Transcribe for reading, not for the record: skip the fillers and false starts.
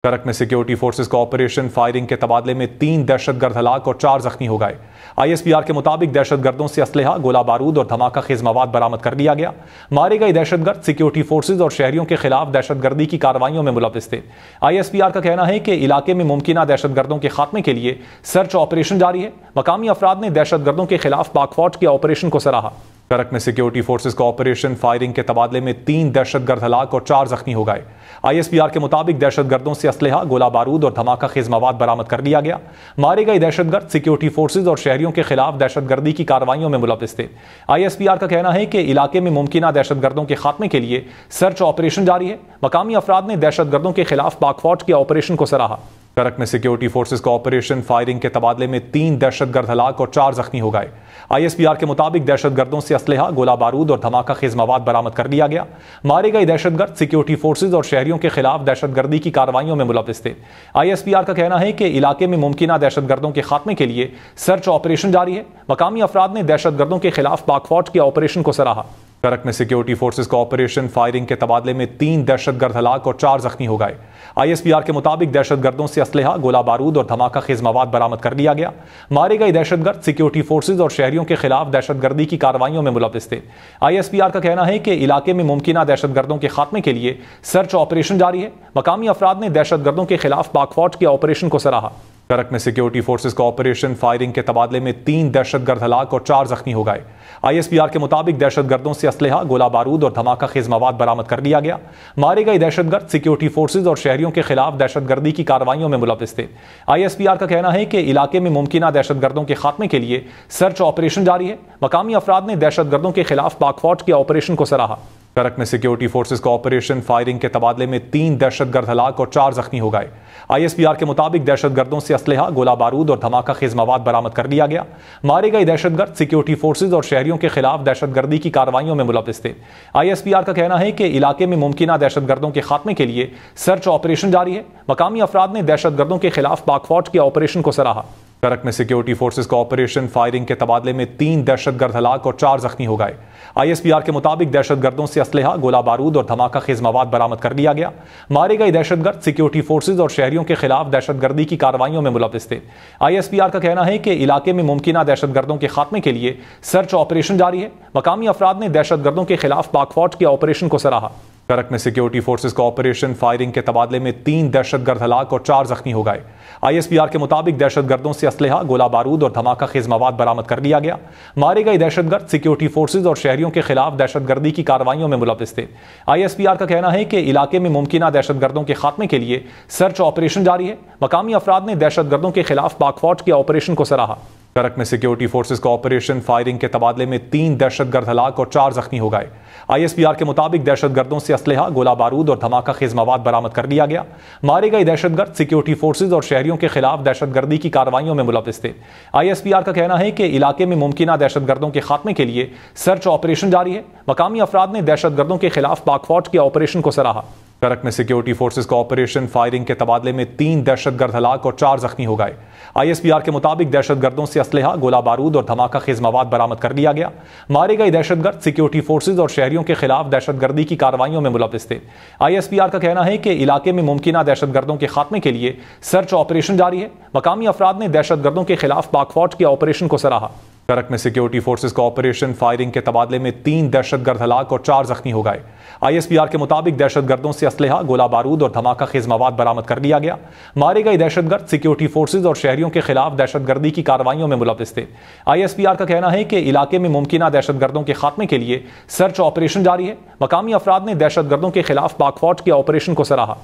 کرک میں security forces کا operation firing کے تبادلے میں 3 دہشت گرد ہلاک اور 4 زخمی ہو گئے۔ ISPR کے مطابق دہشت گردوں سے اسلحہ، گولہ بارود اور دھماکہ خیز مواد برآمد کر لیا گیا۔ مارے گئے دہشت گرد سیکیورٹی فورسز اور شہریوں کے خلاف دہشت گردی کی کارروائیوں میں ملوث تھے۔ ISPR کا کہنا ہے کہ علاقے میں ممکنہ دہشت گردوں کے خاتمے کے لیے سرچ آپریشن جاری ہے۔ مقامی افراد نے دہشت گردوں کے خلاف پاک فوج کے آپریشن کو سراہا۔ کرک میں سیکیورٹی فورسز کا آپریشن فائرنگ کے تبادلے میں 3 دہشت گرد ہلاک اور 4 زخمی ہو گئے۔ ISPR کے مطابق دہشت گردوں سے اسلحہ، گولہ بارود اور دھماکہ خیز مواد برآمد کر لیا گیا۔ مارے گئے دہشت گرد سیکیورٹی فورسز اور شہریوں کے خلاف دہشت گردی کی کارروائیوں میں ملوث تھے۔ ISPR کا کہنا ہے کہ علاقے میں ممکنہ دہشت گردوں کے خاتمے کے لیے سرچ آپریشن جاری ہے۔ مقامی افراد نے دہشت گردوں کے خلاف پاک فوج کے آپریشن کو سراہا۔ کرک میں سیکیورٹی فورسز کا آپریشن فائرنگ کے تبادلے میں 3 دہشت گرد ہلاک اور 4 زخمی ہو گئے۔ ISPR کے مطابق دہشت گردوں سے اسلحہ، گولہ بارود اور دھماکہ خیز مواد برآمد کر لیا گیا۔ مارے گئے دہشت گرد سیکیورٹی فورسز اور شہریوں کے خلاف دہشت گردی کی کارروائیوں میں ملوث تھے۔ ISPR کا کہنا ہے کہ علاقے میں ممکنہ دہشت گردوں کے خاتمے کے لیے سرچ آپریشن جاری ہے۔ مقامی افراد نے دہشت گردوں کے خلاف پاک فوج کے آپریشن کو سراہا۔ کرک میں سیکیورٹی فورسز کا آپریشن فائرنگ کے تبادلے میں 3 دہشت گرد ہلاک اور 4 زخمی ہو گئے۔ ISPR کے مطابق دہشت گردوں سے اسلحہ، گولہ بارود اور دھماکہ خیز مواد برآمد کر لیا گیا۔ مارے گئے دہشت گرد سیکیورٹی فورسز اور شہریوں کے خلاف دہشت گردی کی کارروائیوں میں ملوث تھے۔ ISPR کا کہنا ہے کہ علاقے میں ممکنہ دہشت گردوں کے خاتمے کے لیے سرچ آپریشن جاری ہے۔ مقامی افراد نے دہشت گردوں کے خلاف پاک فوج کے آپریشن کو سراہا۔ کرک میں سیکیورٹی فورسز کا آپریشن فائرنگ کے تبادلے میں 3 دہشت گرد ہلاک اور 4 زخمی ہو گئے۔ ISPR کے مطابق دہشت گردوں سے اسلحہ، گولہ بارود اور دھماکہ خیز مواد برآمد کر لیا گیا۔ مارے گئے دہشت گرد سیکیورٹی فورسز اور شہریوں کے خلاف دہشت گردی کی کارروائیوں میں ملوث تھے۔ ISPR کا کہنا ہے کہ علاقے میں ممکنہ دہشت گردوں کے خاتمے کے لیے سرچ آپریشن جاری ہے۔ مقامی افراد نے دہشت گردوں کے خلاف پاک فوج کے آپریشن کو سراہا۔ کرک میں سیکیورٹی فورسز کا آپریشن فائرنگ کے تبادلے میں 3 دہشت گرد ہلاک اور 4 زخمی ہو گئے۔ ISPR کے مطابق دہشت گردوں سے اسلحہ، گولہ بارود اور دھماکہ خیز مواد برآمد کر لیا گیا۔ مارے گئے دہشت گرد سیکیورٹی فورسز اور شہریوں کے خلاف دہشت گردی کی کارروائیوں میں ملوث تھے۔ ISPR کا کہنا ہے کہ علاقے میں ممکنہ دہشت گردوں کے خاتمے کے لیے سرچ آپریشن جاری ہے۔ مقامی افراد نے دہشت گردوں کے خلاف پاک فوج کے آپریشن کو سراہا۔ کرک میں سیکیورٹی فورسز کا آپریشن فائرنگ کے تبادلے میں 3 دہشت گرد ہلاک اور 4 زخمی ہو گئے۔ ISPR کے مطابق دہشت گردوں سے اسلحہ، گولہ بارود اور دھماکہ خیز مواد برآمد کر لیا گیا۔ مارے گئے دہشت گرد سیکیورٹی فورسز اور شہریوں کے خلاف دہشت گردی کی کارروائیوں میں ملوث تھے۔ ISPR کا کہنا ہے کہ علاقے میں ممکنہ دہشت گردوں کے خاتمے کے لیے سرچ آپریشن جاری ہے۔ مقامی افراد نے دہشت گردوں کے خلاف پاک فوج کے آپریشن کو سراہا۔ کرک میں سیکیورٹی فورسز کا آپریشن فائرنگ کے تبادلے میں 3 دہشت گرد ہلاک اور 4 زخمی ہو گئے۔ ISPR کے مطابق دہشت گردوں سے اسلحہ، گولہ بارود اور دھماکہ خیز مواد برآمد کر لیا گیا۔ مارے گئے دہشت گرد سیکیورٹی فورسز اور شہریوں کے خلاف دہشت گردی کی کارروائیوں میں ملوث تھے۔ ISPR کا کہنا ہے کہ علاقے میں ممکنہ دہشت گردوں کے خاتمے کے لیے سرچ آپریشن جاری ہے۔ مقامی افراد نے دہشت گردوں کے خلاف پاک فوج کے آپریشن کو سراہا۔ کرک میں سیکیورٹی فورسز کا آپریشن فائرنگ کے تبادلے میں 3 دہشت گرد ہلاک اور 4 زخمی ہو گئے۔ ISPR کے مطابق دہشت گردوں سے اسلحہ، گولہ بارود اور دھماکہ خیز مواد برآمد کر لیا گیا۔ مارے گئے دہشت گرد سیکیورٹی فورسز اور شہریوں کے خلاف دہشت گردی کی کارروائیوں میں ملوث تھے۔ ISPR کا کہنا ہے کہ علاقے میں ممکنہ دہشت گردوں کے خاتمے کے لیے سرچ آپریشن جاری ہے۔ مقامی افراد نے دہشت گردوں کے خلاف پاک فوج کے آپریشن کو سراہا۔ کرک میں سیکیورٹی فورسز کا آپریشن فائرنگ کے تبادلے میں 3 دہشت گرد ہلاک اور 4 زخمی ہو گئے۔ ISPR کے مطابق دہشت گردوں سے اسلحہ، گولہ بارود اور دھماکہ خیز مواد برآمد کر لیا گیا۔ مارے گئے دہشت گرد سیکیورٹی فورسز اور شہریوں کے خلاف دہشت گردی کی کارروائیوں میں ملوث تھے۔ ISPR کا کہنا ہے کہ علاقے میں ممکنہ دہشت گردوں کے خاتمے کے لیے سرچ آپریشن جاری ہے۔ مقامی افراد نے دہشت گردوں کے خلاف پاک فوج کے آپریشن کو سراہا۔ کرک میں سیکیورٹی فورسز کا آپریشن فائرنگ کے تبادلے میں 3 دہشت گرد ہلاک اور 4 زخمی ہو گئے۔ ISPR کے مطابق دہشت گردوں سے اسلحہ، گولہ بارود اور دھماکہ خیز مواد برآمد کر لیا گیا۔ مارے گئے دہشت گرد سیکیورٹی فورسز اور شہریوں کے خلاف دہشت گردی کی کارروائیوں میں ملوث تھے۔ ISPR کا کہنا ہے کہ علاقے میں ممکنہ دہشت گردوں کے خاتمے کے لیے سرچ آپریشن جاری ہے۔ مقامی افراد نے دہشت گردوں کے خلاف پاک فوج کے آپریشن کو سراہا۔